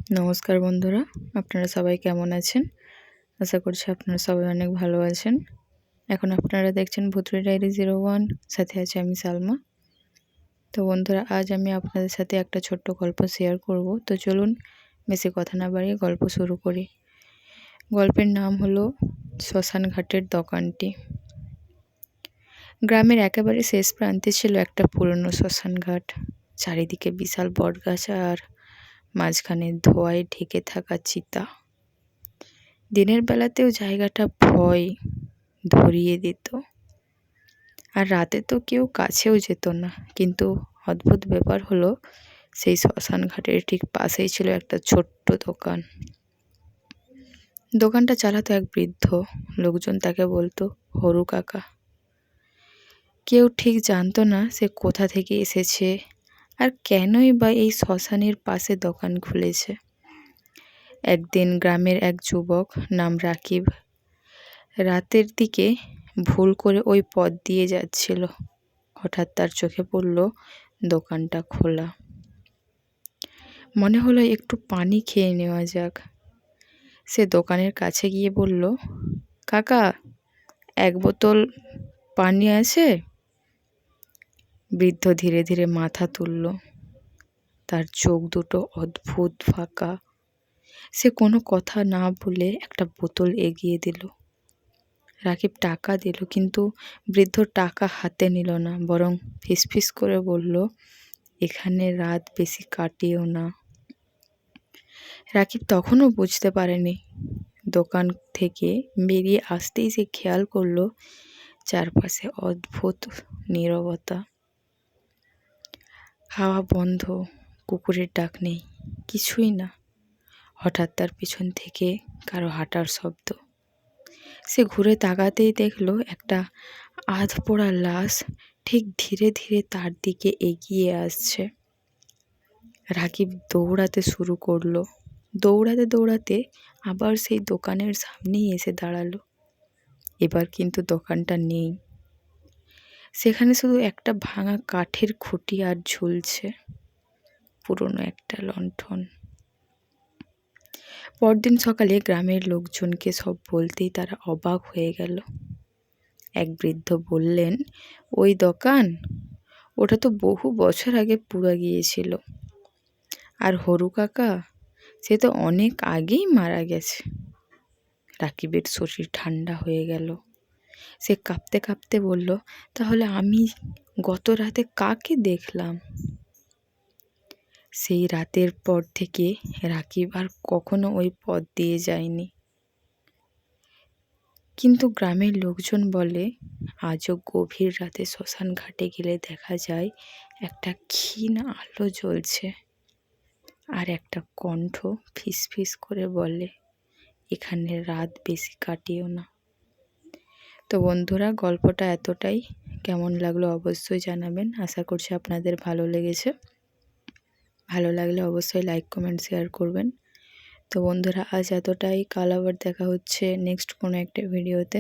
নমস্কার বন্ধুরা, আপনারা সবাই কেমন আছেন? আশা করছি আপনারা সবাই অনেক ভালো আছেন। এখন আপনারা দেখছেন ভুতুড়ে ডায়েরি 01, সাথে আছে আমি সালমা। তো বন্ধুরা, আজ আমি আপনাদের সাথে একটা ছোট্ট গল্প শেয়ার করব। তো চলুন বেশি কথা না বাড়িয়ে গল্প শুরু করি। গল্পের নাম হলো শ্মশান ঘাটের দোকানটি। গ্রামের একেবারে শেষ প্রান্তে ছিল একটা পুরনো শ্মশান ঘাট। চারিদিকে বিশাল বটগাছ আর মাঝখানে ধোঁয়ায় ঢেকে থাকা চিতা। দিনের বেলাতেও জায়গাটা ভয় ধরিয়ে দিত, আর রাতে তো কেউ কাছেও যেত না। কিন্তু অদ্ভুত ব্যাপার হলো, সেই শ্মশান ঘাটের ঠিক পাশেই ছিল একটা ছোট্ট দোকান। দোকানটা চালাতো এক বৃদ্ধ। লোকজন তাকে বলতো হরু কাকা। কেউ ঠিক জানতো না সে কোথা থেকে এসেছে আর কেনই বা এই শ্মশানের পাশে দোকান খুলেছে। একদিন গ্রামের এক যুবক নাম রাকিব রাতের দিকে ভুল করে ওই পথ দিয়ে যাচ্ছিল। হঠাৎ তার চোখে পড়ল দোকানটা খোলা। মনে হলো একটু পানি খেয়ে নেওয়া যাক। সে দোকানের কাছে গিয়ে বলল, কাকা, এক বোতল পানি আছে? বৃদ্ধ ধীরে ধীরে মাথা তুলল। তার চোখ দুটো অদ্ভুত ফাঁকা। সে কোনো কথা না বলে একটা বোতল এগিয়ে দিল। রাকিব টাকা দিল, কিন্তু বৃদ্ধ টাকা হাতে নিল না, বরং ফিসফিস করে বলল, এখানে রাত বেশি কাটিও না। রাকিব তখনও বুঝতে পারেনি। দোকান থেকে বেরিয়ে আসতেই সে খেয়াল করলো চারপাশে অদ্ভুত নীরবতা। হাওয়া বন্ধ, কুকুরের ডাক নেই, কিছুই না। হঠাৎ তার পিছন থেকে কারো হাঁটার শব্দ। সে ঘুরে তাকাতেই দেখলো একটা আধ পোড়া লাশ ঠিক ধীরে ধীরে তার দিকে এগিয়ে আসছে। রাকিব দৌড়াতে শুরু করলো। দৌড়াতে দৌড়াতে আবার সেই দোকানের সামনেই এসে দাঁড়ালো। এবার কিন্তু দোকানটা নেই। সেখানে শুধু একটা ভাঙা কাঠের খুঁটি আর ঝুলছে পুরনো একটা লণ্ঠন। পরদিন সকালে গ্রামের লোকজনকে সব বলতেই তারা অবাক হয়ে গেল। এক বৃদ্ধ বললেন, ওই দোকান, ওটা তো বহু বছর আগে পুড়ে গিয়েছিল। আর হরু কাকা, সে তো অনেক আগেই মারা গেছে। রাকিবের শরীর ঠান্ডা হয়ে গেল। সে কাঁপতে কাঁপতে বলল, তাহলে আমি গত রাতে কাকে দেখলাম? সেই রাতের পর থেকে রাকিব আর কখনো ওই পথ দিয়ে যায়নি। কিন্তু গ্রামের লোকজন বলে, আজও গভীর রাতে শ্মশান ঘাটে গেলে দেখা যায় একটা ক্ষীণ আলো জ্বলছে, আর একটা কণ্ঠ ফিসফিস করে বলে, এখানে রাত বেশি কাটিও না। তো বন্ধুরা, গল্পটা এতটাই। কেমন লাগলো অবশ্যই জানাবেন। আশা করছি আপনাদের ভালো লেগেছে। ভালো লাগলে অবশ্যই লাইক, কমেন্ট, শেয়ার করবেন। তো বন্ধুরা, আজ এতটাই। কাল আবার দেখা হচ্ছে নেক্সট কোনো একটা ভিডিওতে।